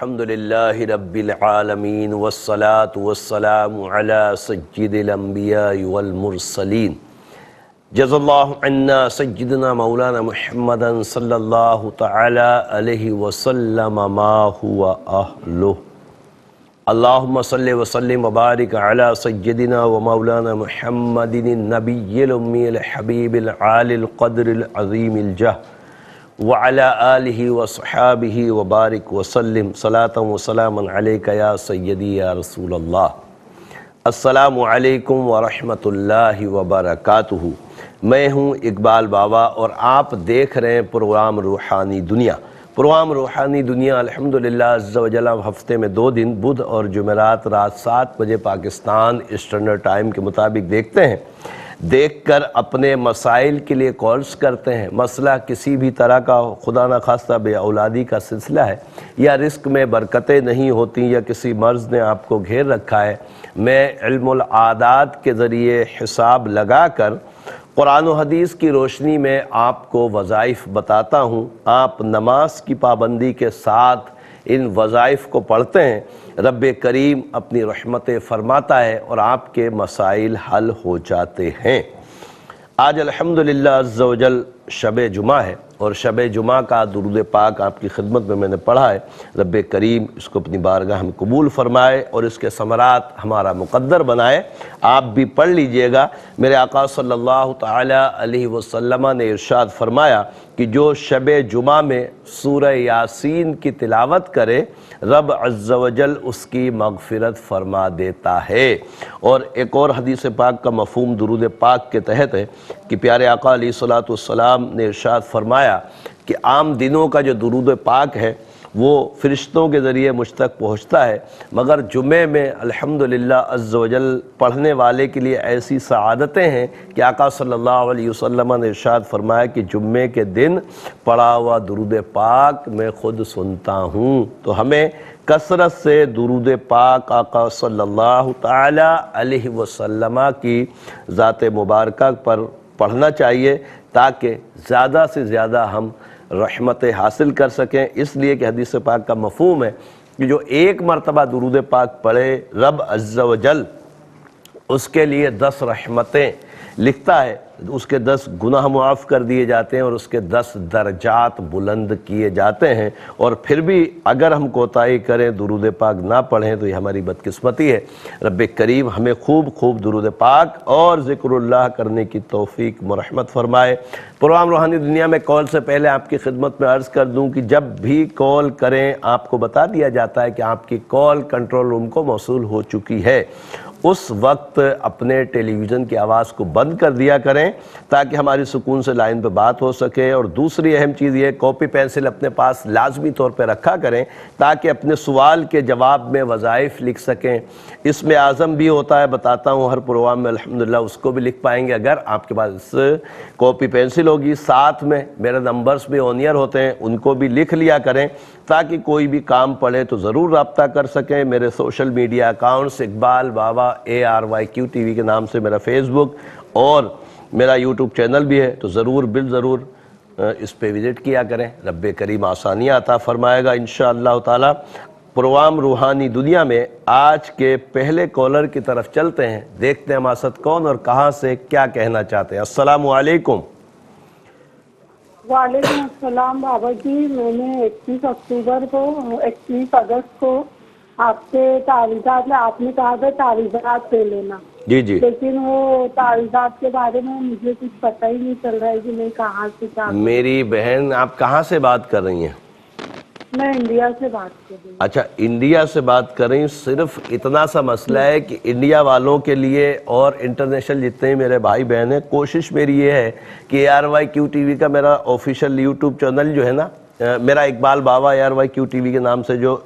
الحمدللہ رب العالمین والصلاة والسلام علی سید الانبیاء والمرسلین جزا اللہ عنا سیدنا مولانا محمد صلی اللہ تعالی علیہ وسلم ما هو اہلہ۔ اللہم صلی وسلم وبارک علی سیدنا و مولانا محمد النبی الامی الحبیب العالی القدر العظیم الجہ وعلى آلہ وصحابہ وبارک وسلم صلاۃ وسلام علیک یا سیدی یا رسول اللہ۔ السلام علیکم ورحمۃ اللہ وبرکاتہ۔ میں ہوں اقبال بابا اور آپ دیکھ رہے ہیں پروگرام روحانی دنیا۔ پروگرام روحانی دنیا الحمدللہ عز و جل ہفتے میں 2 دن بدھ اور جمعرات رات 7 بجے پاکستان اسٹینڈرڈ ٹائم کے مطابق دیکھتے ہیں۔ دیکھ کر اپنے مسائل کے لیے کالز کرتے ہیں۔ مسئلہ کسی بھی طرح کا خدا نخواستہ بے اولادی کا سلسلہ ہے، یا رزق میں برکتیں نہیں ہوتی، یا کسی مرض نے آپ کو گھیر رکھا ہے، میں علم العادات کے ذریعے حساب لگا کر قرآن و حدیث کی روشنی میں آپ کو وظائف بتاتا ہوں۔ آپ نماز کی پابندی کے ساتھ ان وظائف کو پڑھتے ہیں، رب کریم اپنی رحمتیں فرماتا ہے اور آپ کے مسائل حل ہو جاتے ہیں۔ آج الحمدللہ عز و جل شب جمعہ ہے اور شب جمعہ کا درود پاک آپ کی خدمت میں نے پڑھا ہے۔ رب کریم اس کو اپنی بارگاہ میں قبول فرمائے اور اس کے ثمرات ہمارا مقدر بنائے۔ آپ بھی پڑھ لیجئے گا۔ میرے آقا صلی اللہ تعالی علیہ وسلم نے ارشاد فرمایا کہ جو شب جمعہ میں سورہ یاسین کی تلاوت کرے، رب عز و جل اس کی مغفرت فرما دیتا ہے۔ اور ایک اور حدیث پاک کا مفہوم درود پاک کے تحت ہے کہ پیارے آقا علیہ الصلوۃ والسلام نے ارشاد فرمایا کہ عام دنوں کا جو درود پاک ہے وہ فرشتوں کے ذریعے مجھ تک پہنچتا ہے، مگر جمعے میں الحمدللہ عز و جل پڑھنے والے کے لیے ایسی سعادتیں ہیں کہ آقا صلی اللہ علیہ وسلم نے ارشاد فرمایا کہ جمعے کے دن پڑھا ہوا درود پاک میں خود سنتا ہوں۔ تو ہمیں کثرت سے درود پاک آقا صلی اللہ تعالی علیہ وسلم کی ذات مبارکہ پر پڑھنا چاہیے تاکہ زیادہ سے زیادہ ہم رحمت حاصل کر سکیں۔ اس لیے کہ حدیث پاک کا مفہوم ہے کہ جو ایک مرتبہ درود پاک پڑھے، رب عز و جل اس کے لیے 10 رحمتیں لکھتا ہے، اس کے 10 گناہ معاف کر دیے جاتے ہیں اور اس کے 10 درجات بلند کیے جاتے ہیں۔ اور پھر بھی اگر ہم کوتاہی کریں، درود پاک نہ پڑھیں، تو یہ ہماری بدقسمتی ہے۔ رب کریم ہمیں خوب خوب درود پاک اور ذکر اللہ کرنے کی توفیق مرحمت فرمائے۔ پروگرام روحانی دنیا میں کال سے پہلے آپ کی خدمت میں عرض کر دوں کہ جب بھی کال کریں آپ کو بتا دیا جاتا ہے کہ آپ کی کال کنٹرول روم کو موصول ہو چکی ہے۔ اس وقت اپنے ٹیلی ویژن کی آواز کو بند کر دیا کریں تاکہ ہماری سکون سے لائن پہ بات ہو سکے۔ اور دوسری اہم چیز یہ، کاپی پینسل اپنے پاس لازمی طور پہ رکھا کریں تاکہ اپنے سوال کے جواب میں وظائف لکھ سکیں۔ اس میں اعظم بھی ہوتا ہے، بتاتا ہوں ہر پروگرام میں الحمدللہ، اس کو بھی لکھ پائیں گے اگر آپ کے پاس کاپی پینسل ہوگی۔ ساتھ میں میرے نمبرز بھی آن ایئر ہوتے ہیں، ان کو بھی لکھ لیا کریں تاکہ کوئی بھی کام پڑے تو ضرور رابطہ کر سکیں۔ میرے سوشل میڈیا اکاؤنٹس اقبال بابا ARYQ TV کے نام سے میرا فیس بک اور میرا یوٹیوب چینل بھی ہے، تو ضرور بالضرور اس پہ وزٹ کیا کریں۔ رب کریم آسانیاں عطا فرمائے گا انشاءاللہ تعالی۔ پروگرام روحانی دنیا میں آج کے پہلے کالر کی طرف چلتے ہیں، دیکھتے ہیں ہمارے ساتھ کون اور کہاں سے کیا کہنا چاہتے ہیں۔ السلام علیکم۔ وعلیکم السلام بابا جی، میں نے 21 اگست کو آپ سے تعویذات میں آپ نے کہا تھا تعویذات لے لینا، جی جی، لیکن وہ تعویذات کے بارے میں مجھے کچھ پتہ ہی نہیں چل رہا ہے کہ میں کہاں سے کیا کروں۔ میری بہن آپ کہاں سے بات کر رہی ہیں؟ میں انڈیا سے بات کر رہی ہوں۔ اچھا، انڈیا سے بات کر رہی ہوں۔ صرف اتنا سا مسئلہ ہے کہ انڈیا والوں کے لیے اور انٹرنیشنل جتنے میرے بھائی بہن ہیں، کوشش میری یہ ہے کہ ARYQ TV کا میرا آفیشیل یوٹیوب چینل جو ہے نا، میرا اقبال بابا ARYQ TV کے نام سے جو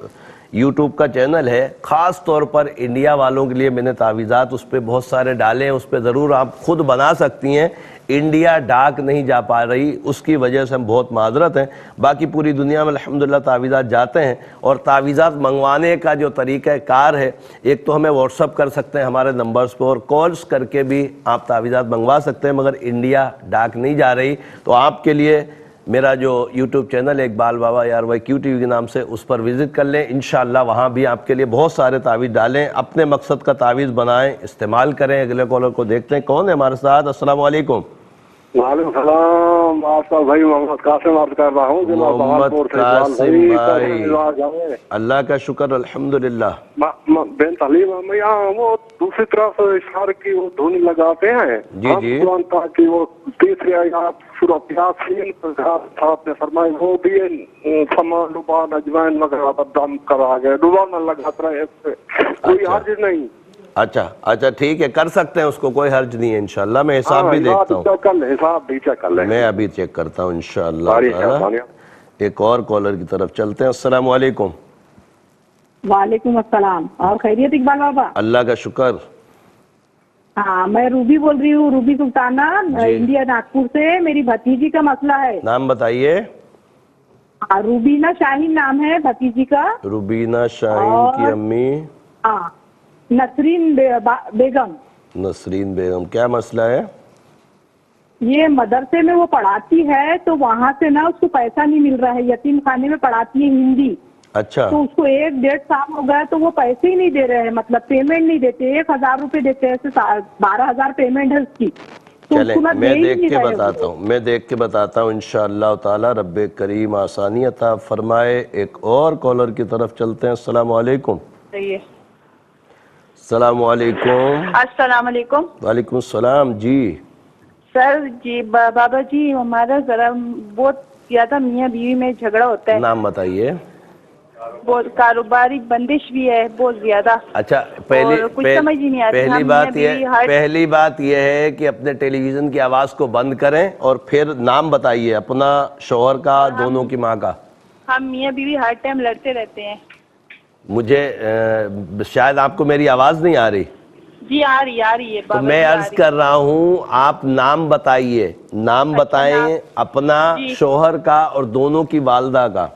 یوٹیوب کا چینل ہے، خاص طور پر انڈیا والوں کے لیے میں نے تعویذات اس پہ بہت سارے ڈالے ہیں، اس پہ ضرور آپ خود بنا سکتی ہیں۔ انڈیا ڈاک نہیں جا پا رہی، اس کی وجہ سے ہم بہت معذرت ہیں۔ باقی پوری دنیا میں الحمدللہ تعویذات جاتے ہیں۔ اور تعویذات منگوانے کا جو طریقہ کار ہے، ایک تو ہمیں واٹس اپ کر سکتے ہیں ہمارے نمبرز پہ، اور کالز کر کے بھی آپ تعویذات منگوا سکتے ہیں، مگر انڈیا ڈاک نہیں جا رہی۔ تو آپ کے لیے میرا جو یوٹیوب چینل ہے اقبال بابا یار بھائی کیو ٹی وی کے نام سے، اس پر وزٹ کر لیں، انشاءاللہ وہاں بھی آپ کے لیے بہت سارے تعویذ ڈالیں، اپنے مقصد کا تعویذ بنائیں، استعمال کریں۔ اگلے کالر کو دیکھتے ہیں کون ہے ہمارے ساتھ۔ السلام علیکم۔ وعلیکم السلام، آپ کا بھائی محمد قاسم بات کر رہا ہوں ضلع محمد بہاولپور سے۔ قاسم بھائی، بھائی اللہ کا شکر الحمدللہ۔ بن تعلیم یہاں وہ دوسری طرف اشار کی وہ دھن لگاتے ہیں، جی جی قرآن پاک کی وہ تیسری آیات سورۃ یاسین آپ نے فرمائی وہ بھی سامان لبان اجوائن وغیرہ دم کرا گئے، لبان لگاتا رہے، اس سے کوئی حرج نہیں۔ اچھا ٹھیک ہے، کر سکتے ہیں اس کو، کوئی حرج نہیں ہے انشاءاللہ۔ میں حساب بھی دیکھتا ہوں، حساب بھی چیک کر لیں، میں ابھی چیک کرتا ہوں انشاءاللہ تعالی۔ ایک اور کالر کی طرف چلتے ہیں۔ السلام علیکم۔ وعلیکم السلام، اور خیریت اقبال بابا؟ اللہ کا شکر۔ ہاں میں روبی بول رہی ہوں، روبی سلطانہ، انڈیا ناگپور سے۔ میری بھتیجی کا مسئلہ ہے۔ نام بتائیے۔ روبینہ شاہین نام ہے بھتیجی کا۔ روبینہ شاہین کی امی؟ ہاں، نسرین بیگم۔ نسرین بیگم، کیا مسئلہ ہے؟ یہ مدرسے میں وہ پڑھاتی ہے تو وہاں سے نا اس کو پیسہ نہیں مل رہا ہے، یتیم خانے میں پڑھاتی ہے ہندی۔ اچھا، تو اس کو 1-1.5 سال ہو گیا تو وہ پیسے ہی نہیں دے رہے ہیں، مطلب پیمنٹ نہیں دیتے، 1000 روپے دیتے ہیں، 12,000 پیمنٹ ہے اس کی۔ چلیں میں دیکھ کے بتاتا ہوں انشاءاللہ تعالی، رب کریم آسانی عطا فرمائے۔ ایک اور کالر کی طرف چلتے ہیں۔ السلام علیکم۔ السلام علیکم۔ السلام علیکم۔ وعلیکم السلام جی۔ سر جی بابا جی، ہمارا ذرا بہت زیادہ میاں بیوی میں جھگڑا ہوتا ہے، نام بتائیے۔ بہت کاروباری بندش بھی ہے بہت زیادہ۔ اچھا، کچھ سمجھ ہی نہیں آتی۔ پہلی بات یہ ہے کہ اپنے ٹیلی ویژن کی آواز کو بند کریں اور پھر نام بتائیے اپنا، شوہر کا، دونوں کی ماں کا۔ ہم میاں بیوی ہر ٹائم لڑتے رہتے ہیں۔ مجھے شاید آپ کو میری آواز نہیں آ رہی۔ جی آ رہی ہے تو میں عرض کر رہا ہوں آپ نام بتائیے، نام بتائیں اپنا، شوہر کا اور دونوں کی والدہ کا۔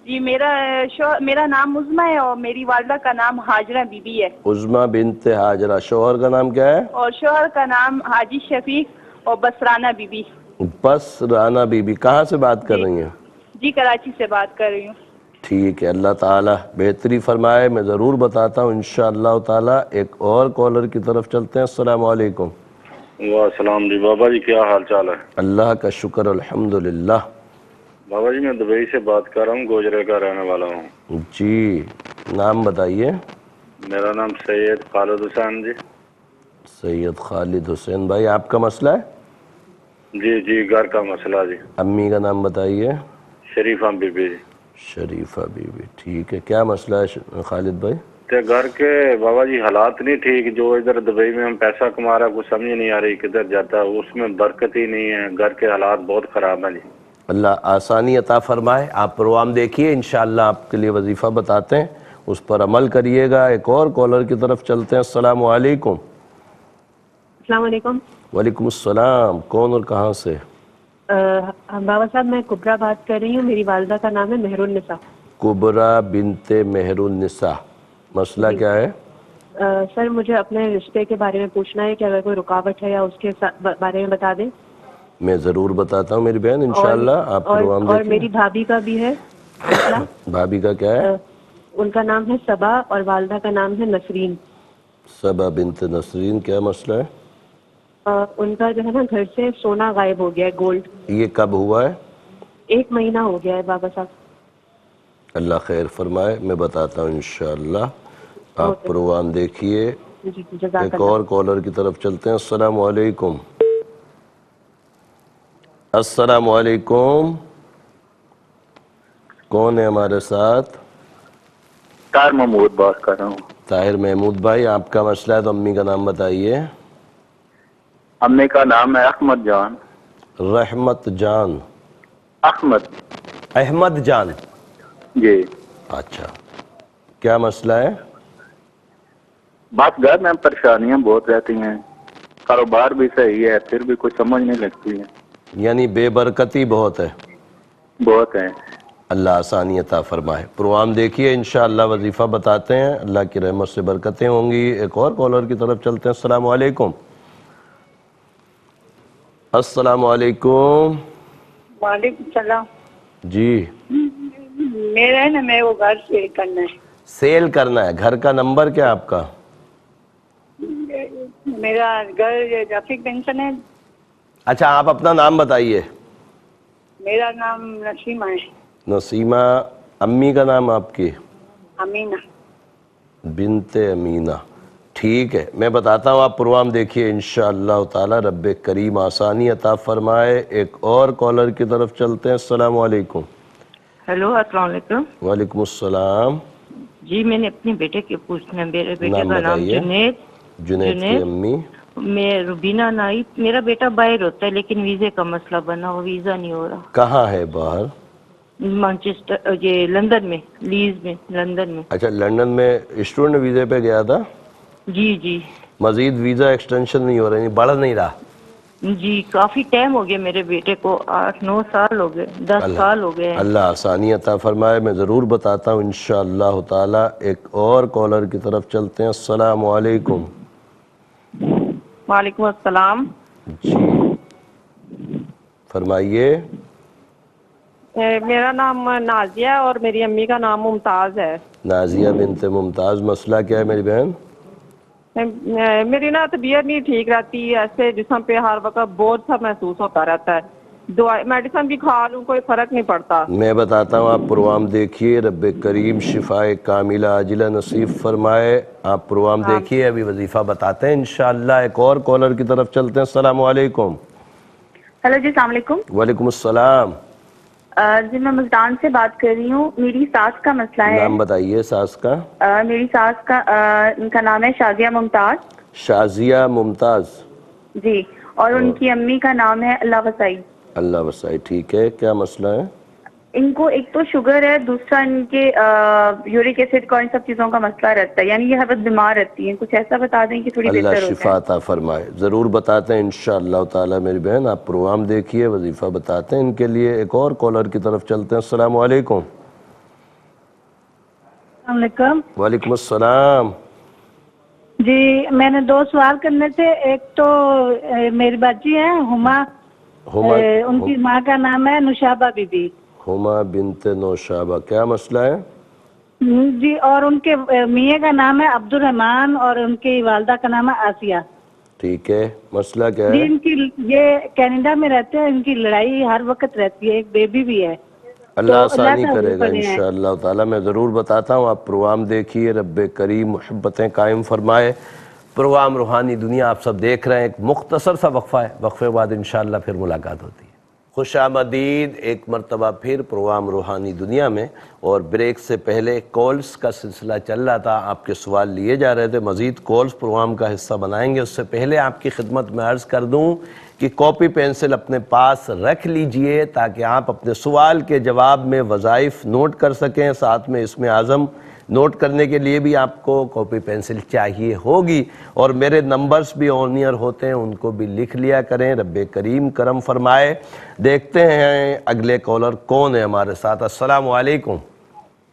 جی میرا نام عظمیٰ ہے اور میری والدہ کا نام ہاجرہ بی بی ہے۔ عظمیٰ بنت ہاجرہ۔ شوہر کا نام کیا ہے؟ اور شوہر کا نام حاجی شفیق اور بسرانہ بی بی۔ بسرانہ بی بی، کہاں سے بات کر رہی ہیں؟ جی کراچی سے بات کر رہی ہوں۔ ٹھیک ہے، اللہ تعالی بہتری فرمائے، میں ضرور بتاتا ہوں انشاءاللہ تعالی۔ ایک اور کالر کی طرف چلتے ہیں۔ السلام علیکم۔ وعلیکم السلام جی، بابا جی کیا حال چال ہے؟ اللہ کا شکر الحمدللہ۔ بابا جی میں دبئی سے بات کر رہا ہوں، گوجرے کا رہنے والا ہوں جی، نام بتائیے۔ میرا نام سید خالد حسین جی۔ سید خالد حسین بھائی، آپ کا مسئلہ ہے؟ جی گھر کا مسئلہ جی۔ امی کا نام بتائیے۔ شریفہ بی بی جی۔ شریفہ بی بی، ٹھیک ہے، کیا مسئلہ ہے خالد بھائی؟ گھر کے بابا جی حالات نہیں ٹھیک، جو ادھر دبئی میں ہم پیسہ کما رہا کچھ سمجھ نہیں آ رہی کدھر جاتا ہے، اس میں برکت ہی نہیں ہے، گھر کے حالات بہت خراب ہیں جی۔ اللہ آسانی عطا فرمائے۔ آپ پروگرام دیکھیے، انشاءاللہ آپ کے لیے وظیفہ بتاتے ہیں، اس پر عمل کریے گا۔ ایک اور کالر کی طرف چلتے ہیں۔ السلام علیکم۔ السلام علیکم۔ وعلیکم السلام، کون اور کہاں سے؟ بابا صاحب میں کبرا بات کر رہی ہوں، میری والدہ کا نام ہے مہر النساء۔ کبرا بنت مہر النساء، مسئلہ کیا ہے؟ سر مجھے اپنے رشتے کے بارے میں پوچھنا ہے کہ اگر کوئی رکاوٹ ہے یا اس کے بارے میں بتا دیں۔ میں ضرور بتاتا ہوں میری بہن، انشاءاللہ آپ پروگرام دیکھیں۔ اور میری بھابھی کا بھی ہے۔ بھابھی کا کیا ہے؟ ان کا نام ہے صبا اور والدہ کا نام ہے نسرین۔ صبا بنت نسرین، کیا مسئلہ ہے؟ ان کا جو ہے نا گھر سے سونا غائب ہو گیا ہے، گولڈ۔ یہ کب ہوا ہے؟ 1 مہینہ ہو گیا ہے بابا صاحب۔ اللہ خیر فرمائے، میں بتاتا ہوں انشاءاللہ، آپ پروگرام دیکھیے۔ ایک اور کالر کی طرف چلتے ہیں۔ السلام علیکم۔ السلام علیکم، کون ہے ہمارے ساتھ؟ طاہر محمود بات کر رہا ہوں۔ طاہر محمود بھائی، آپ کا مسئلہ ہے تو امی کا نام بتائیے۔ امی کا نام ہے احمد جان۔ رحمت جان؟ احمد جان جی۔ اچھا، کیا مسئلہ ہے؟ بات گھر میں پریشانیاں بہت رہتی ہیں، کاروبار بھی صحیح ہے پھر بھی کچھ سمجھ نہیں لگتی ہے، یعنی بے برکتی بہت ہے؟ بہت ہیں۔ اللہ آسانی عطا فرمائے۔ پروگرام دیکھیے، انشاءاللہ وظیفہ بتاتے ہیں، اللہ کی رحمت سے برکتیں ہوں گی۔ ایک اور کالر کی طرف چلتے ہیں۔ السلام علیکم۔ السلام علیکم۔ وعلیکم السلام. جی میرا ہے نا میں وہ گھر سے کرنا ہے. سیل کرنا ہے. گھر کا نمبر کیا آپ کا؟ میرا گھر رفیق پینشن ہے. اچھا آپ اپنا نام بتائیے. میرا نام نسیمہ ہے. نسیمہ. امی کا نام آپ کی؟ امینہ. بنت امینہ. ٹھیک ہے میں بتاتا ہوں. آپ پروگرام دیکھیے انشاءاللہ تعالی رب کریم آسانی عطا فرمائے. ایک اور کالر کی طرف چلتے ہیں. السلام علیکم. ہیلو السلام علیکم. وعلیکم السلام. جی میں نے اپنے بیٹے کے پوچھنا ہے. میرے بیٹے نام کا نام بتائیے. جنید کی امی؟ میں روبینہ نائب. میرا بیٹا باہر ہوتا ہے لیکن ویزے کا مسئلہ بنا ہوا، ویزا نہیں ہو رہا. کہاں ہے باہر؟ مانچسٹر یہ لندن میں، لیز میں، لندن میں. اچھا لندن میں اسٹوڈنٹ ویزے پہ گیا تھا؟ جی جی مزید ویزا ایکسٹینشن نہیں ہو رہا، نہیں بڑھ نہیں رہا؟ جی کافی ٹائم ہو گیا میرے بیٹے کو، 8-9 سال ہو گئے، 10 سال ہو گئے ہیں. اللہ آسانی عطا فرمائے. میں ضرور بتاتا ہوں انشاءاللہ تعالی. ایک اور کالر کی طرف چلتے ہیں. السلام علیکم. وعلیکم السلام. جی فرمائیے. میرا نام نازیہ ہے اور میری امی کا نام ممتاز ہے. نازیہ بنت ممتاز. مسئلہ کیا ہے میری بہن؟ میری نا طبیعت نہیں ٹھیک رہتی، ایسے جسم پہ ہر وقت بوجھ سا محسوس ہوتا رہتا ہے. دوائی میڈیسن بھی کھا لوں کوئی فرق نہیں پڑتا. میں بتاتا ہوں. آپ پروگرام دیکھیے. رب کریم شفائے کاملہ عاجلہ نصیب فرمائے. آپ پروگرام دیکھیے. ابھی وظیفہ بتاتے ہیں انشاءاللہ. ایک اور کالر کی طرف چلتے ہیں. السلام علیکم. ہیلو جی السلام علیکم. وعلیکم السلام. جی میں ملتان سے بات کر رہی ہوں. میری ساس کا مسئلہ ہے. نام بتائیے ساس کا. میری ساس کا ان کا نام ہے شازیہ ممتاز. شازیہ ممتاز. جی اور ان کی امی کا نام ہے اللہ وسائی. اللہ وسائی. ٹھیک ہے کیا مسئلہ ہے؟ ان کو ایک تو شوگر ہے، دوسرا ان کے یورک ایسڈ کا ان سب چیزوں کا مسئلہ رہتا ہے، یعنی یہ ہر وقت بیمار رہتی ہیں. کچھ ایسا بتا دیں کہ تھوڑی اللہ بہتر ہو شفا جائے. عطا فرمائے. ضرور بتاتے ہیں انشاءاللہ تعالی میری بہن. آپ پروگرام دیکھیے وظیفہ بتاتے ہیں ان کے لیے. ایک اور کالر کی طرف چلتے ہیں. السلام علیکم. السلام علیکم. وعلیکم السلام. جی میں نے 2 سوال کرنے تھے. ایک تو میری باجی ہے ہما، ان کی ماں کا نام ہے نوشابہ بی بی. ہما بنت نوشابہ. کیا مسئلہ ہے؟ جی اور ان کے میاں کا نام ہے عبد الرحمان اور ان کی والدہ کا نام ہے آسیہ. ٹھیک ہے مسئلہ کیا جی ہے؟ ان کی یہ کینیڈا میں رہتے ہیں. ان کی لڑائی ہر وقت رہتی ہے. ایک بیبی بھی ہے. اللہ تو آسانی کا کرے گا حضور ہیں. انشاءاللہ تعالی. میں ضرور بتاتا ہوں. آپ پروگرام دیکھیے. رب کریم محبتیں قائم فرمائے. پروگرام روحانی دنیا آپ سب دیکھ رہے ہیں. ایک مختصر سا وقفہ ہے. وقفے بعد انشاءاللہ پھر ملاقات ہوتی ہے. خوش آمدید ایک مرتبہ پھر پروگرام روحانی دنیا میں. اور بریک سے پہلے کالز کا سلسلہ چل رہا تھا. آپ کے سوال لیے جا رہے تھے. مزید کالز پروگرام کا حصہ بنائیں گے. اس سے پہلے آپ کی خدمت میں عرض کر دوں کہ کاپی پینسل اپنے پاس رکھ لیجئے تاکہ آپ اپنے سوال کے جواب میں وظائف نوٹ کر سکیں. ساتھ میں اسم اعظم نوٹ کرنے کے لیے بھی آپ کو کاپی پینسل چاہیے ہوگی. اور میرے نمبرز بھی آن ایئر ہوتے ہیں، ان کو بھی لکھ لیا کریں. رب کریم کرم فرمائے. دیکھتے ہیں اگلے کالر کون ہے ہمارے ساتھ. السلام علیکم.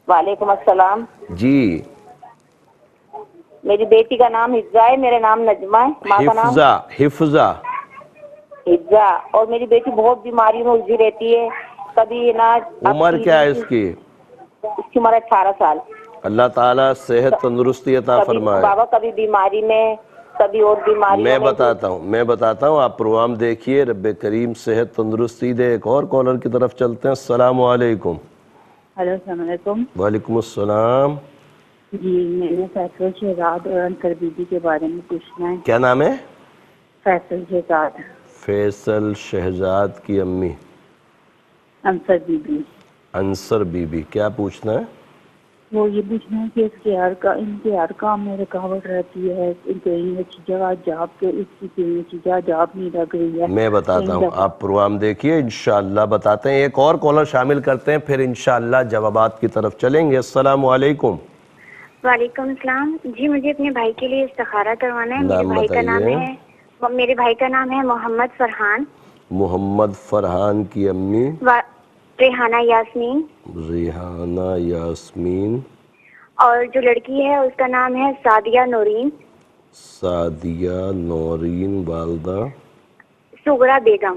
وعلیکم السلام. جی میری بیٹی کا نام حفظہ ہے، میرا نام نجمہ ہے. ماں کا نام حفظہ. حفظہ. اور میری بیٹی بہت بیماری میں الجھی رہتی ہے. کبھی نا عمر کیا ہے اس کی؟ اس کی عمر 18 سال. اللہ تعالیٰ صحت تندرستی عطا فرمائے. بابا کبھی بیماری میں کبھی اور بیماری میں بتاتا ہوں. آپ پروگرام دیکھیے. رب کریم صحت تندرستی دے. ایک اور کالر کی طرف چلتے ہیں. السلام علیکم. ہلو السلام علیکم. وعلیکم السلام. جی میں نے فیصل شہزاد اور انصر بی بی کے بارے میں پوچھنا ہے. کیا نام ہے؟ فیصل شہزاد. فیصل شہزاد کی امی انصر بی بی. انصر بی بی. کیا پوچھنا ہے؟ وہ یہ پوچھنا ہے کہ ان کے ہر کام میں رکاوٹ رہتی ہے. ان کے اچھی جگہ جاب کے اس کی اچھی جگہ جاب نہیں لگ رہی ہے. میں بتاتا ہوں. آپ پروگرام دیکھیے انشاءاللہ بتاتے ہیں. ایک اور کالر شامل کرتے ہیں پھر انشاءاللہ جوابات کی طرف چلیں گے. السلام علیکم. وعلیکم السلام. جی مجھے اپنے بھائی کے لیے استخارہ کروانا ہے. میرے بھائی کا نام ہے محمد فرحان. محمد فرحان کی امی ریحانہ یاسمین. ریحانہ یاسمین. اور جو لڑکی ہے اس کا نام ہے سعدیہ نورین. سعدیہ نورین. والدہ صغرا بیگم.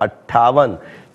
58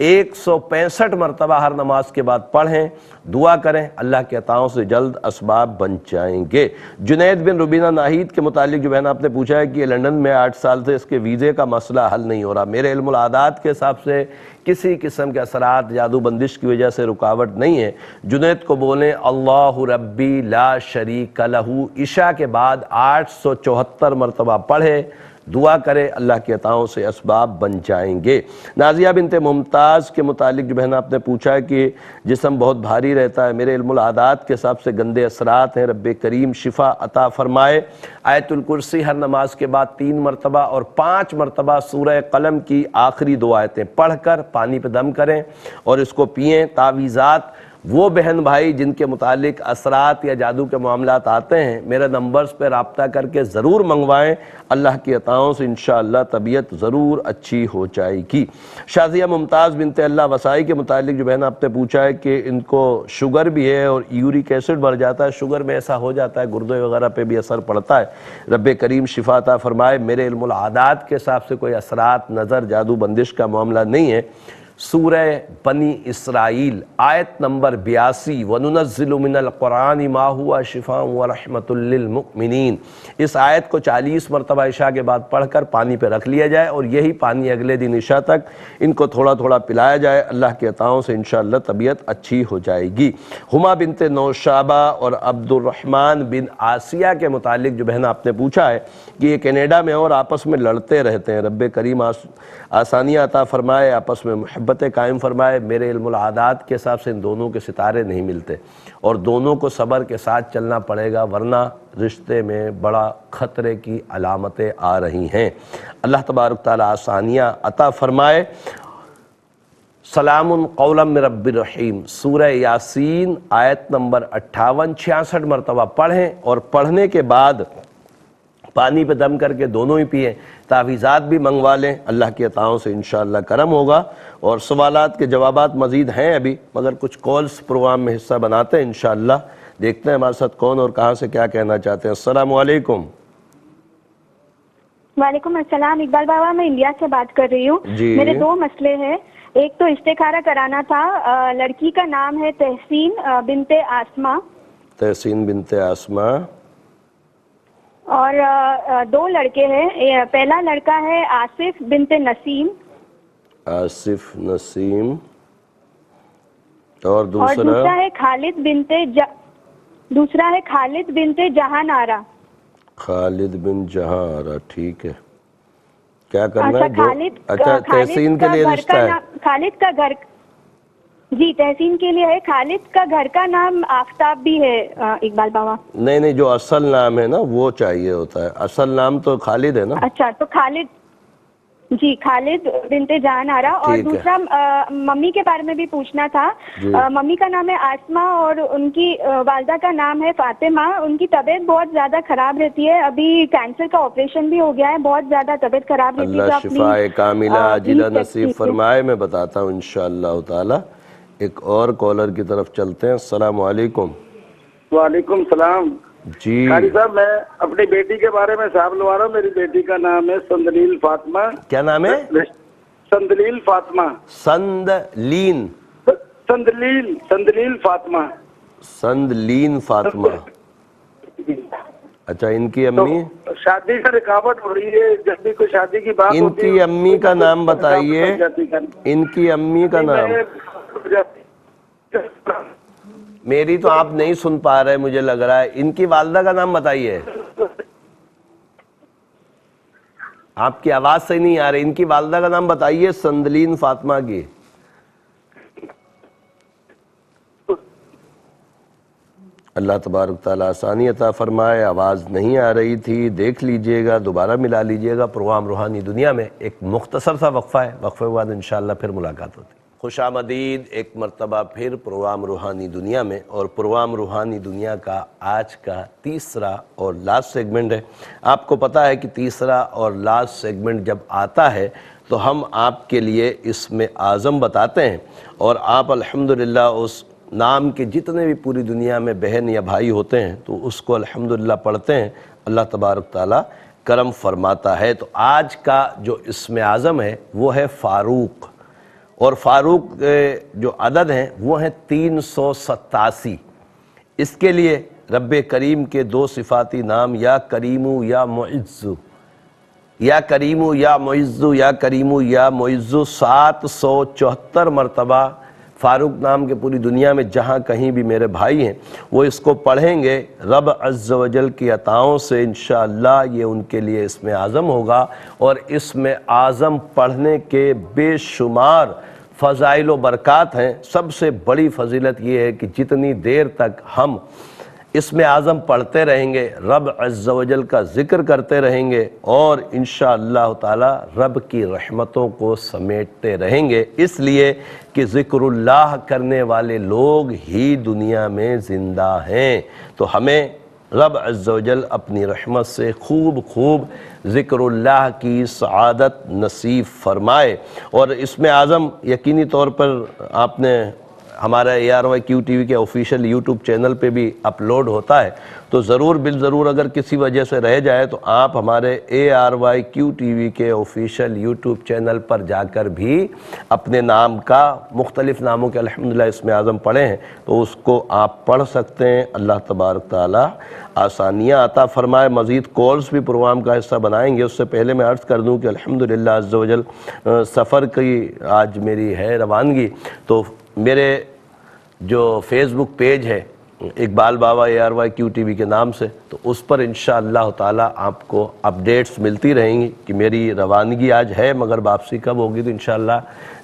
165 مرتبہ ہر نماز کے بعد پڑھیں، دعا کریں، اللہ کے عطاؤں سے جلد اسباب بن جائیں گے۔ جنید بن ربینہ ناہید کے متعلق جو بہن آپ نے پوچھا ہے کہ لندن میں 8 سال سے اس کے ویزے کا مسئلہ حل نہیں ہو رہا، میرے علم العادات کے حساب سے کسی قسم کے اثرات جادو بندش کی وجہ سے رکاوٹ نہیں ہے۔ جنید کو بولیں اللہ ربی لا شریک لہ، عشاء کے بعد 874 مرتبہ پڑھے، دعا کرے، اللہ کے عطاؤں سے اسباب بن جائیں گے۔ نازیہ بنت ممتاز کے متعلق جو بہن آپ نے پوچھا ہے کہ جسم بہت بھاری رہتا ہے، میرے علم العادات کے حساب سے گندے اثرات ہیں، رب کریم شفا عطا فرمائے۔ آیت الکرسی ہر نماز کے بعد 3 مرتبہ اور 5 مرتبہ سورہ قلم کی آخری 2 آیتیں پڑھ کر پانی پہ دم کریں اور اس کو پئیں۔ تعویذات وہ بہن بھائی جن کے متعلق اثرات یا جادو کے معاملات آتے ہیں، میرے نمبرز پہ رابطہ کر کے ضرور منگوائیں، اللہ کی عطاؤں سے انشاءاللہ طبیعت ضرور اچھی ہو جائے گی۔ شازیہ ممتاز بنت اللہ وسائی کے متعلق جو بہن آپ نے پوچھا ہے کہ ان کو شوگر بھی ہے اور یورک ایسڈ بڑھ جاتا ہے، شوگر میں ایسا ہو جاتا ہے، گردے وغیرہ پہ بھی اثر پڑتا ہے، رب کریم شفا عطا فرمائے۔ میرے علم العادات کے حساب سے کوئی اثرات نظر جادو بندش کا معاملہ نہیں ہے۔ سورہ بنی اسرائیل آیت نمبر 82 وَنُنَزِّلُ مِنَ الْقُرْآنِ مَا هُوَ شِفَاءٌ وَرَحْمَةٌ لِّلْمُؤْمِنِينَ، اس آیت کو 40 مرتبہ عشاء کے بعد پڑھ کر پانی پہ رکھ لیا جائے اور یہی پانی اگلے دن عشاء تک ان کو تھوڑا تھوڑا پلایا جائے، اللہ کے عطاؤں سے انشاءاللہ طبیعت اچھی ہو جائے گی۔ ہما بنت نوشابہ اور عبد الرحمن بن آسیہ کے متعلق جو بہن آپ نے پوچھا ہے کہ یہ کینیڈا میں اور آپس میں لڑتے رہتے ہیں، رب کریم آسانیاں عطا فرمائے، آپس میں محبتیں قائم فرمائے۔ میرے علم العادات کے حساب سے ان دونوں کے ستارے نہیں ملتے اور دونوں کو صبر کے ساتھ چلنا پڑے گا، ورنہ رشتے میں بڑا خطرے کی علامتیں آ رہی ہیں۔ اللہ تبارک تعالیٰ آسانیاں عطا فرمائے۔ سلام قولا من رب الرحیم سورہ یاسین آیت نمبر 58 66 مرتبہ پڑھیں اور پڑھنے کے بعد پانی پہ دم کر کے دونوں ہی پئیں، تعویذات بھی منگوا لیں، اللہ کی عطاؤں سے انشاءاللہ کرم ہوگا۔ اور سوالات کے جوابات مزید ہیں ابھی، مگر کچھ کالز پروگرام میں حصہ بناتے ہیں انشاءاللہ۔ دیکھتے ہیں ہمارے ساتھ کون اور کہاں سے کیا کہنا چاہتے ہیں۔ السلام علیکم۔ وعلیکم السلام، اقبال بابا میں انڈیا سے بات کر رہی ہوں۔ جی میرے 2 مسئلے ہیں، ایک تو استخارہ کرانا تھا، لڑکی کا نام ہے تحسین بنت آسما، تحسین بنت آسما، اور 2 لڑکے ہیں، پہلا لڑکا ہے آصف بنت نسیم، آصف نسیم، اور دوسرا ہے خالد بنت جہان آرا۔ خالد بن جہاں آرا، ٹھیک ہے۔ کیا کرنا ہے؟ اچھا تحسین کے لیے رشتہ ہے؟ خالد کا گھر، جی تحسین کے لیے ہے۔ خالد کا گھر کا نام آفتاب بھی ہے اقبال بابا۔ نہیں، جو اصل نام ہے نا وہ چاہیے ہوتا ہے، اصل نام تو خالد ہے نا۔ اچھا تو خالد، جی خالد بنت جہان آرا۔ اور دوسرا ممی کے بارے میں بھی پوچھنا تھا۔ ممی کا نام ہے آسما اور ان کی والدہ کا نام ہے فاطمہ۔ ان کی طبیعت بہت زیادہ خراب رہتی ہے، ابھی کینسر کا آپریشن بھی ہو گیا ہے، بہت زیادہ طبیعت خراب رہتی ہے۔ اللہ شفاء کاملہ عاجلہ نصیب فرمائے۔ میں بتاتا ہوں انشاءاللہ تعالی۔ ایک اور کالر کی طرف چلتے ہیں۔ السلام علیکم۔ وعلیکم السلام۔ جی قاری صاحب، میں اپنی بیٹی کے بارے میں صاحب لوا رہا ہوں۔ میری بیٹی کا نام ہے سندلیل فاطمہ۔ کیا نام ہے؟ سندلیل فاطمہ۔ سندلین فاطمہ۔ سندلین فاطمہ، اچھا۔ ان کی امی؟ شادی سے رکاوٹ ہو رہی ہے، جب بھی کوئی شادی کی بات ان کی امی کا نام بتائیے، ان کی امی کا نام۔ میری تو آپ نہیں سن پا رہے مجھے لگ رہا ہے، ان کی والدہ کا نام بتائیے۔ آپ کی آواز صحیح نہیں آ رہی، ان کی والدہ کا نام بتائیے سندلین فاطمہ کی۔ اللہ تبارک تعالیٰ آسانی عطا فرمائے۔ آواز نہیں آ رہی تھی، دیکھ لیجئے گا، دوبارہ ملا لیجئے گا۔ پروگرام روحانی دنیا میں ایک مختصر سا وقفہ ہے، وقفے کے بعد انشاءاللہ پھر ملاقات ہوتی ہے۔ خوش آمدید ایک مرتبہ پھر پروگرام روحانی دنیا میں، اور پروگرام روحانی دنیا کا آج کا تیسرا اور لاسٹ سیگمنٹ ہے۔ آپ کو پتہ ہے کہ تیسرا اور لاسٹ سیگمنٹ جب آتا ہے تو ہم آپ کے لیے اسم اعظم بتاتے ہیں، اور آپ الحمدللہ اس نام کے جتنے بھی پوری دنیا میں بہن یا بھائی ہوتے ہیں تو اس کو الحمدللہ پڑھتے ہیں، اللہ تبارک تعالیٰ کرم فرماتا ہے۔ تو آج کا جو اسم اعظم ہے وہ ہے فاروق، اور فاروق جو عدد ہیں وہ ہیں 387۔ اس کے لیے رب کریم کے دو صفاتی نام یا کریمو یا معزو، یا کریمو یا معزو، یا کریمو یا معزو 774 مرتبہ فاروق نام کے پوری دنیا میں جہاں کہیں بھی میرے بھائی ہیں وہ اس کو پڑھیں گے، رب عز و جل کی عطاؤں سے انشاءاللہ یہ ان کے لیے اسم اعظم ہوگا۔ اور اسم اعظم پڑھنے کے بے شمار فضائل و برکات ہیں۔ سب سے بڑی فضیلت یہ ہے کہ جتنی دیر تک ہم اسم اعظم پڑھتے رہیں گے، رب عز و جل کا ذکر کرتے رہیں گے اور انشاءاللہ تعالی رب کی رحمتوں کو سمیٹتے رہیں گے، اس لیے کہ ذکر اللہ کرنے والے لوگ ہی دنیا میں زندہ ہیں۔ تو ہمیں رب عز و جل اپنی رحمت سے خوب خوب ذکر اللہ کی سعادت نصیب فرمائے۔ اور اسم اعظم یقینی طور پر آپ نے ہمارا ARYQ TV کے آفیشیل یوٹیوب چینل پہ بھی اپلوڈ ہوتا ہے، تو ضرور بالضرور اگر کسی وجہ سے رہ جائے تو آپ ہمارے ARYQ TV کے آفیشیل یوٹیوب چینل پر جا کر بھی اپنے نام کا مختلف ناموں کے الحمدللہ اسم اعظم پڑھے ہیں تو اس کو آپ پڑھ سکتے ہیں۔ اللہ تبارک تعالی آسانیاں عطا فرمائے۔ مزید کالز بھی پروگرام کا حصہ بنائیں گے، اس سے پہلے میں عرض کر دوں کہ الحمدللہ عز و جل سفر کی آج میری ہے روانگی، تو میرے جو فیس بک پیج ہے اقبال بابا ARYQ TV کے نام سے، تو اس پر انشاءاللہ تعالی آپ کو اپڈیٹس ملتی رہیں گی کہ میری روانگی آج ہے مگر واپسی کب ہوگی، تو انشاءاللہ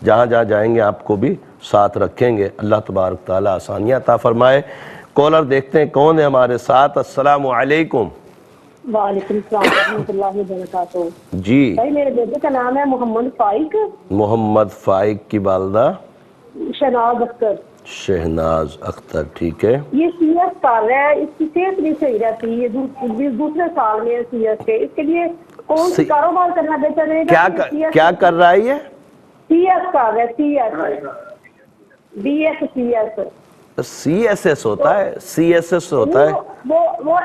جہاں جہاں جائیں گے آپ کو بھی ساتھ رکھیں گے۔ اللہ تبارک تعالی آسانیاں عطا فرمائے۔ کالر دیکھتے ہیں کون ہے ہمارے ساتھ۔ السلام علیکم۔ وعلیکم السلام ورحمۃ اللہ وبرکاتہ۔ جی بھائی میرے بیٹے کا نام ہے محمد فائق۔ محمد فائق کی والدہ شہناز اختر۔ شہناز اختر، ٹھیک ہے۔ یہ CS کر رہا ہے، اس کی صحت نہیں صحیح رہتی، یہ دوسرے سال میں CS کے، اس کے لیے کون سی کاروبار کرنا بہتر رہے گا؟ کیا کر رہا ہے یہ؟ CS کر رہا ہے، CSS ہوتا ہے، CSS ہوتا ہے، وہ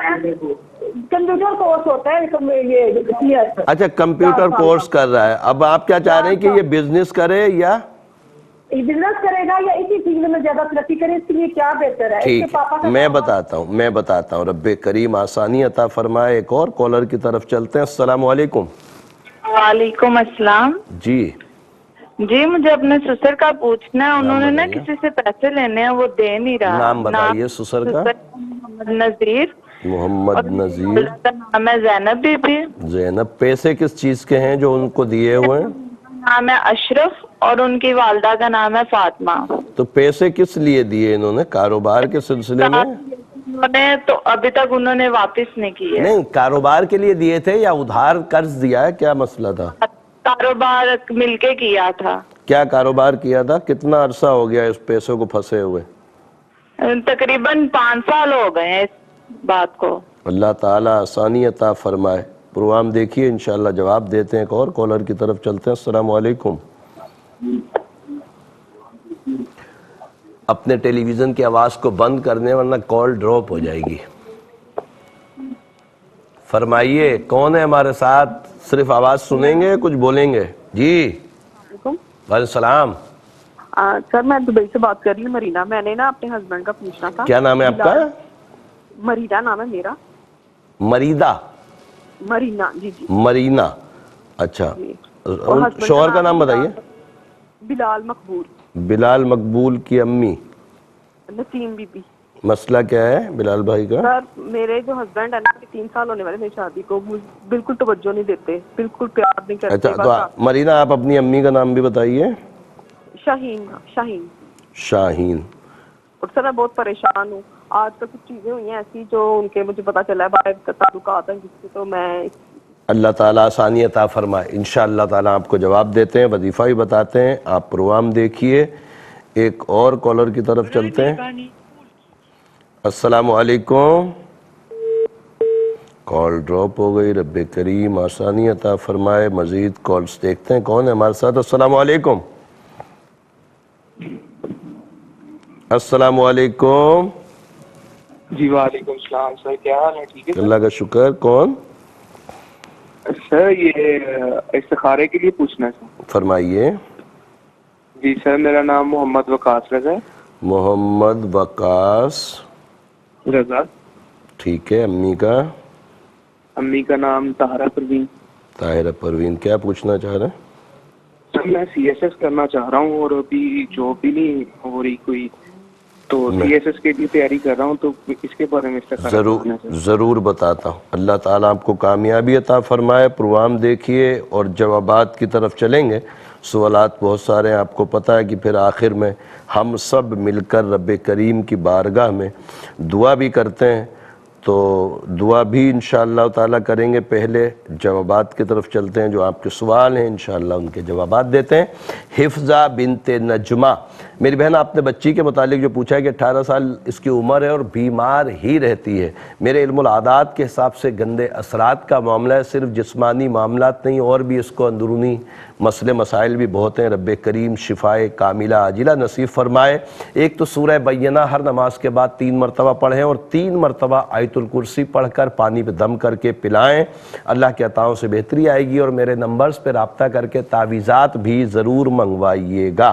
کمپیوٹر کورس ہوتا ہے یہ CS۔ اچھا کمپیوٹر کورس کر رہا ہے۔ اب آپ کیا چاہ رہے ہیں کہ یہ بزنس کرے یا بزنس کرے گا یا اسی فیلڈ میں زیادہ ترقی کرے، اس کے لیے کیا بہتر ہے؟ ٹھیک ہے، میں بتاتا ہوں رب کریم آسانی عطا فرمائے۔ ایک اور کالر کی طرف چلتے ہیں۔ السلام علیکم۔ وعلیکم السلام۔ جی مجھے اپنے سسر کا پوچھنا ہے، انہوں نے نا کسی سے پیسے لینے ہیں، وہ دے نہیں رہا۔ نام بتائیے سسر کا۔ محمد نذیر۔ محمد نذیر۔ نام ہے زینب بی بی۔ زینب، پیسے کس چیز کے ہیں جو ان کو دیے ہوئے ہیں؟ نام ہے اشرف اور ان کی والدہ کا نام ہے فاطمہ۔ تو پیسے کس لیے دیے انہوں نے؟ کاروبار کے سلسلے میں؟ انہوں نے تو ابھی تک انہوں نے واپس نہیں کیے۔ نہیں، کاروبار کے لیے دیے تھے یا ادھار قرض دیا ہے؟ کیا مسئلہ تھا؟ کاروبار مل کے کیا تھا۔ کیا کاروبار کیا تھا؟ کتنا عرصہ ہو گیا اس پیسوں کو پھنسے ہوئے؟ تقریباً 5 سال ہو گئے ہیں اس بات کو۔ اللہ تعالیٰ آسانی عطا فرمائے۔ پروگرام دیکھیے، انشاءاللہ جواب دیتے ہیں۔ ایک اور کالر کی طرف چلتے ہیں۔ السلام علیکم۔ اپنے ٹیلی ویژن کی آواز کو بند کرنے ورنہ کال ڈراپ ہو جائے گی۔ فرمائیے کون ہے ہمارے ساتھ؟ صرف آواز سنیں گے، کچھ بولیں گے؟ جی وعلیکم السلام۔ سر میں دبئی سے بات کر رہی ہوں، مرینا۔ میں نے نا اپنے ہسبینڈ کا پوچھنا تھا۔ کیا نام ہے آپ کا؟ مرینا نام ہے میرا۔ مریدہ؟ مرینا، جی جی مرینا، اچھا۔ شوہر کا نام بتائیے۔ بلال مقبول۔ بلال مقبول کی امی؟ نسیم بی بی۔ مسئلہ کیا ہے بلال بھائی کا؟ سر میرے جو ہسبینڈ ہے نا، 3 سال ہونے والے میری شادی کو، بالکل توجہ نہیں دیتے، بالکل پیار نہیں کرتے۔ اچھا تو مرینا آپ اپنی امی کا نام بھی بتائیے۔ شاہین۔ شاہین۔ اور سر میں بہت پریشان ہوں۔ آج کل کچھ چیزیں ہوئی ہیں ایسی جو ان کے مجھے پتا چلا ہے، باہر تعلقات ہیں جس سے، تو میں اللہ تعالیٰ آسانی عطا فرمائے۔ انشاءاللہ تعالیٰ آپ کو جواب دیتے ہیں، وظیفہ بھی بتاتے ہیں۔ آپ پروگرام دیکھیے۔ ایک اور کالر کی طرف چلتے ہیں۔ السلام علیکم۔ کال ڈراپ ہو گئی۔ رب کریم آسانی عطا فرمائے۔ مزید کالز دیکھتے ہیں کون ہے ہمارے ساتھ۔ السلام علیکم۔ السلام علیکم۔ جی وعلیکم السلام سر، کیا حال ہے؟ ٹھیک ہے اللہ کا شکر۔ کون سر؟ یہ استخارے کے لیے پوچھنا ہے سر۔ فرمائیے۔ جی سر میرا نام محمد وقاص رضا ہے. محمد وقاص رضا. ٹھیک ہے. امی کا؟ امی کا نام طاہرہ پروین. طاہرہ پروین. کیا پوچھنا چاہ رہے ہیں؟ سر میں سی ایس ایس کرنا چاہ رہا ہوں اور ابھی جاب بھی نہیں ہو رہی کوئی, تو سی ایس ایس کے لیے تیاری کر رہا ہوں, تو اس کے بارے میں ضرور بتاتا ہوں. اللہ تعالیٰ آپ کو کامیابی عطا فرمائے. پروگرام دیکھیے اور جوابات کی طرف چلیں گے. سوالات بہت سارے ہیں, آپ کو پتہ ہے کہ پھر آخر میں ہم سب مل کر رب کریم کی بارگاہ میں دعا بھی کرتے ہیں, تو دعا بھی انشاءاللہ تعالیٰ کریں گے. پہلے جوابات کی طرف چلتے ہیں. جو آپ کے سوال ہیں انشاءاللہ ان کے جوابات دیتے ہیں. حفظہ بنت نجمہ, میری بہن آپ نے بچی کے متعلق جو پوچھا ہے کہ 18 سال اس کی عمر ہے اور بیمار ہی رہتی ہے. میرے علم العادات کے حساب سے گندے اثرات کا معاملہ ہے, صرف جسمانی معاملات نہیں, اور بھی اس کو اندرونی مسئلے مسائل بھی بہت ہیں. رب کریم شفائے کاملہ عاجلہ نصیب فرمائے. ایک تو سورہ بینہ ہر نماز کے بعد 3 مرتبہ پڑھیں اور 3 مرتبہ آیت الکرسی پڑھ کر پانی پہ دم کر کے پلائیں. اللہ کے عطاؤں سے بہتری آئے گی. اور میرے نمبرز پہ رابطہ کر کے تعویذات بھی ضرور منگوائیے گا.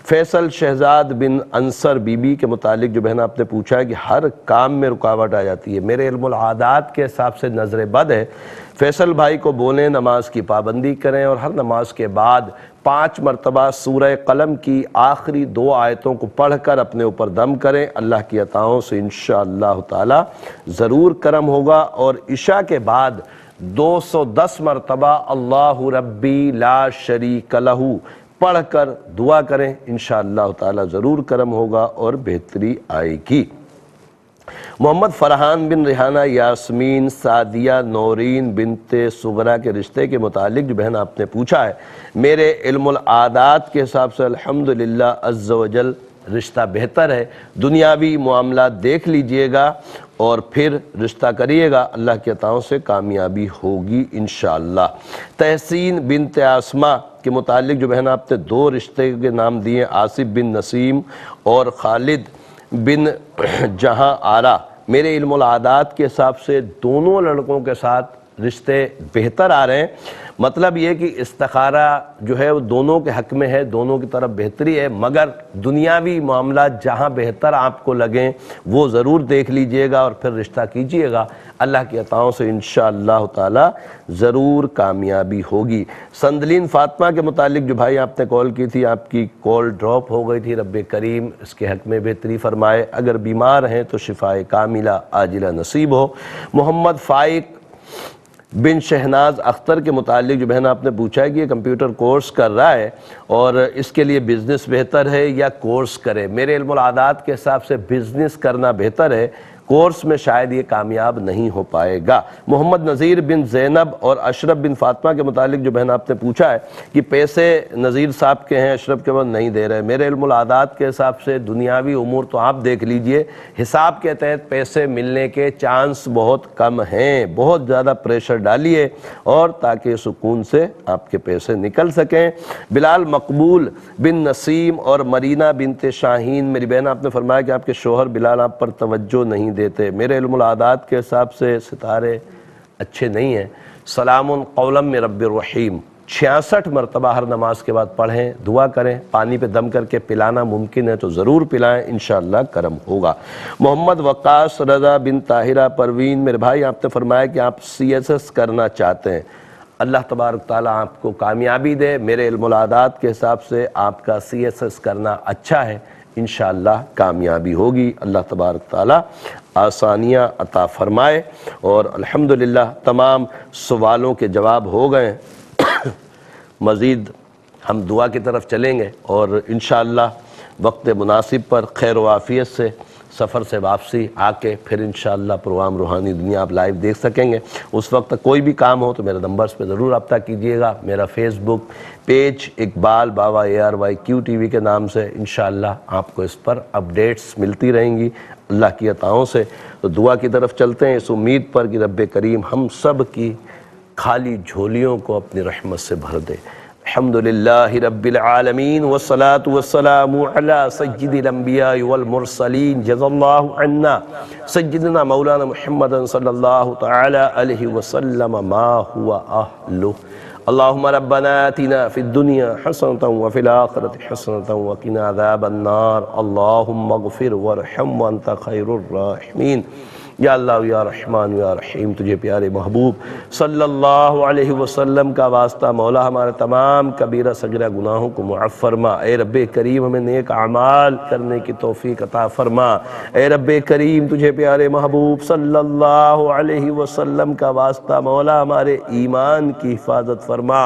فیصل شہزاد بن انصر بی بی کے متعلق جو بہن آپ نے پوچھا ہے کہ ہر کام میں رکاوٹ آ جاتی ہے. میرے علم العادات کے حساب سے نظر بد ہے. فیصل بھائی کو بولیں نماز کی پابندی کریں اور ہر نماز کے بعد 5 مرتبہ سورہ قلم کی آخری 2 آیتوں کو پڑھ کر اپنے اوپر دم کریں. اللہ کی عطاؤں سے انشاءاللہ تعالی ضرور کرم ہوگا. اور عشاء کے بعد 210 مرتبہ اللہ ربی لا شریک لہ پڑھ کر دعا کریں. انشاءاللہ تعالی ضرور کرم ہوگا اور بہتری آئے گی. محمد فرحان بن ریحانہ یاسمین سعدیہ نورین بنت صغرا کے رشتے کے متعلق جو بہن آپ نے پوچھا ہے, میرے علم العادات کے حساب سے الحمدللہ عز و جل رشتہ بہتر ہے. دنیاوی معاملات دیکھ لیجئے گا اور پھر رشتہ کریے گا. اللہ کے عطاؤں سے کامیابی ہوگی انشاءاللہ. تحسین بنت آسمہ کے متعلق جو بہن آپ نے 2 رشتے کے نام دیے, آصف بن نسیم اور خالد بن جہاں آرا. میرے علم العادات کے حساب سے دونوں لڑکوں کے ساتھ رشتے بہتر آ رہے ہیں. مطلب یہ کہ استخارہ جو ہے وہ دونوں کے حق میں ہے, دونوں کی طرف بہتری ہے, مگر دنیاوی معاملات جہاں بہتر آپ کو لگیں وہ ضرور دیکھ لیجئے گا اور پھر رشتہ کیجئے گا. اللہ کی عطاؤں سے انشاءاللہ تعالی ضرور کامیابی ہوگی. سندلین فاطمہ کے متعلق جو بھائی آپ نے کال کی تھی, آپ کی کال ڈراپ ہو گئی تھی. رب کریم اس کے حق میں بہتری فرمائے. اگر بیمار ہیں تو شفائے کاملہ عاجلہ نصیب ہو. محمد فائق بن شہناز اختر کے متعلق جو بہن آپ نے پوچھا ہے کہ یہ کمپیوٹر کورس کر رہا ہے اور اس کے لیے بزنس بہتر ہے یا کورس کرے. میرے علم العادات کے حساب سے بزنس کرنا بہتر ہے, کورس میں شاید یہ کامیاب نہیں ہو پائے گا. محمد نذیر بن زینب اور اشرف بن فاطمہ کے متعلق جو بہن آپ نے پوچھا ہے کہ پیسے نذیر صاحب کے ہیں, اشرف کے بعد نہیں دے رہے. میرے علم العادات کے حساب سے دنیاوی امور تو آپ دیکھ لیجئے, حساب کے تحت پیسے ملنے کے چانس بہت کم ہیں. بہت زیادہ پریشر ڈالیے اور تاکہ سکون سے آپ کے پیسے نکل سکیں. بلال مقبول بن نسیم اور مرینا بنت شاہین, میری بہن آپ نے فرمایا کہ آپ کے شوہر بلال آپ پر توجہ نہیں دیتے. میرے علم العادات کے حساب سے ستارے اچھے نہیں ہیں. سلام قولا من رب الرحیم 66 مرتبہ ہر نماز کے بعد پڑھیں, دعا کریں. پانی پہ دم کر کے پلانا ممکن ہے تو ضرور پلائیں, انشاءاللہ کرم ہوگا. محمد وقاص رضا بن طاہرہ پروین, میرے بھائی آپ نے فرمایا کہ آپ سی ایس ایس کرنا چاہتے ہیں. اللہ تبارک تعالیٰ آپ کو کامیابی دے. میرے علم العادات کے حساب سے آپ کا سی ایس ایس کرنا اچھا ہے, انشاءاللہ کامیابی ہوگی. اللہ تبارک تعالیٰ آسانیاں عطا فرمائے. اور الحمدللہ تمام سوالوں کے جواب ہو گئے. مزید ہم دعا کی طرف چلیں گے اور انشاءاللہ وقت مناسب پر خیر و عافیت سے سفر سے واپسی آ کے پھر انشاءاللہ پروگرام روحانی دنیا آپ لائیو دیکھ سکیں گے. اس وقت تک کوئی بھی کام ہو تو میرے نمبرز پہ ضرور رابطہ کیجئے گا. میرا فیس بک پیج اقبال باوا ARYQ TV کے نام سے, انشاءاللہ آپ کو اس پر اپڈیٹس ملتی رہیں گی اللہ کی عطاؤں سے. تو دعا کی طرف چلتے ہیں اس امید پر کہ رب کریم ہم سب کی خالی جھولیوں کو اپنی رحمت سے بھر دے. الحمدللہ رب العالمین والصلاة والسلام علی سید الانبیاء والمرسلین. جزا اللہ عنا سیدنا مولانا محمد صلی اللہ تعالی علیہ وسلم ما ہوا اہلہ. اللہم ربنا آتنا فی الدنیا حسنة وفی الآخرة حسنة وقنا عذاب النار اللہم اغفر وارحم وانت خیر الراحمین۔ یا اللہ یا رحمان یا رحیم، تجھے پیارے محبوب صلی اللہ علیہ وسلم کا واسطہ مولا ہمارے تمام کبیرہ صغیرہ گناہوں کو معاف فرما۔ اے رب کریم ہمیں نیک اعمال کرنے کی توفیق عطا فرما۔ اے رب کریم تجھے پیارے محبوب صلی اللہ علیہ وسلم کا واسطہ مولا ہمارے ایمان کی حفاظت فرما۔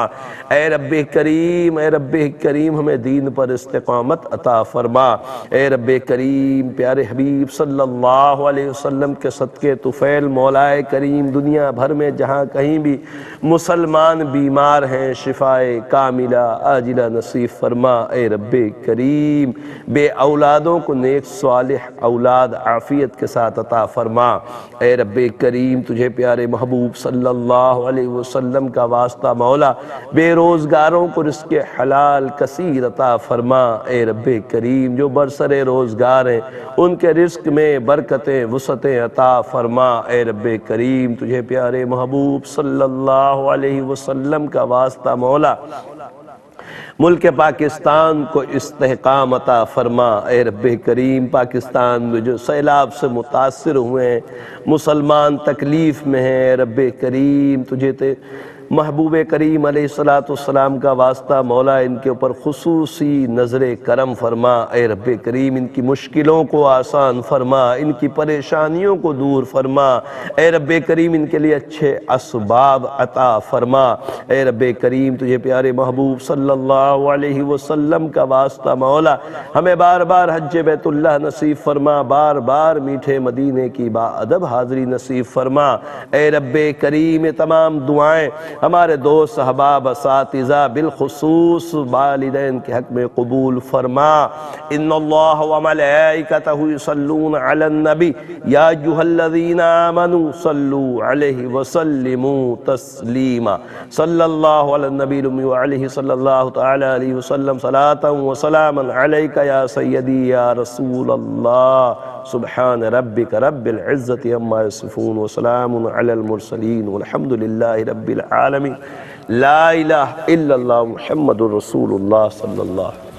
اے رب کریم ہمیں دین پر استقامت عطا فرما۔ اے رب کریم پیارے حبیب صلی اللہ علیہ وسلم کے صدقے طفیل مولائے کریم دنیا بھر میں جہاں کہیں بھی مسلمان بیمار ہیں شفائے کاملہ عاجلہ نصیب فرما۔ اے رب کریم بے اولادوں کو نیک صالح اولاد عافیت کے ساتھ عطا فرما۔ اے رب کریم تجھے پیارے محبوب صلی اللہ علیہ وسلم کا واسطہ مولا بے روزگاروں کو رزق حلال کثیر عطا فرما۔ اے رب کریم جو برسر روزگار ہیں ان کے رزق میں برکتیں وسعتیں عطا فرما۔ اے رب کریم تجھے پیارے محبوب صلی اللہ علیہ وسلم کا واسطہ مولا ملک پاکستان کو استحکام عطا فرما۔ اے رب کریم پاکستان میں جو سیلاب سے متاثر ہوئے ہیں مسلمان تکلیف میں ہیں، اے رب کریم تجھے محبوب کریم علیہ السلام کا واسطہ مولا ان کے اوپر خصوصی نظر کرم فرما۔ اے رب کریم ان کی مشکلوں کو آسان فرما، ان کی پریشانیوں کو دور فرما۔ اے رب کریم ان کے لیے اچھے اسباب عطا فرما۔ اے رب کریم تجھے پیارے محبوب صلی اللہ علیہ وسلم کا واسطہ مولا ہمیں بار بار حج بیت اللہ نصیب فرما، بار بار میٹھے مدینے کی با ادب حاضری نصیب فرما۔ اے رب کریم تمام دعائیں ہمارے دوست احباب اساتذہ بالخصوص والدین کے حق میں قبول فرما۔ ان اللہ وملائکتہ یصلون علی النبی یا ایھا الذین آمنوا صلوا علیہ وسلموا تسلیما۔ صلی اللہ علی النبی الأمی وعلیہ صلی اللہ تعالی علیہ وسلم صلاۃ وسلاما علیک یا سیدی یا رسول اللہ۔ سبحان ربک رب العزت عما یصفون وسلام علی المرسلین والحمد للہ رب العالمین۔ لا الہ الا اللہ محمد رسول اللہ صلی اللہ علیہ وسلم۔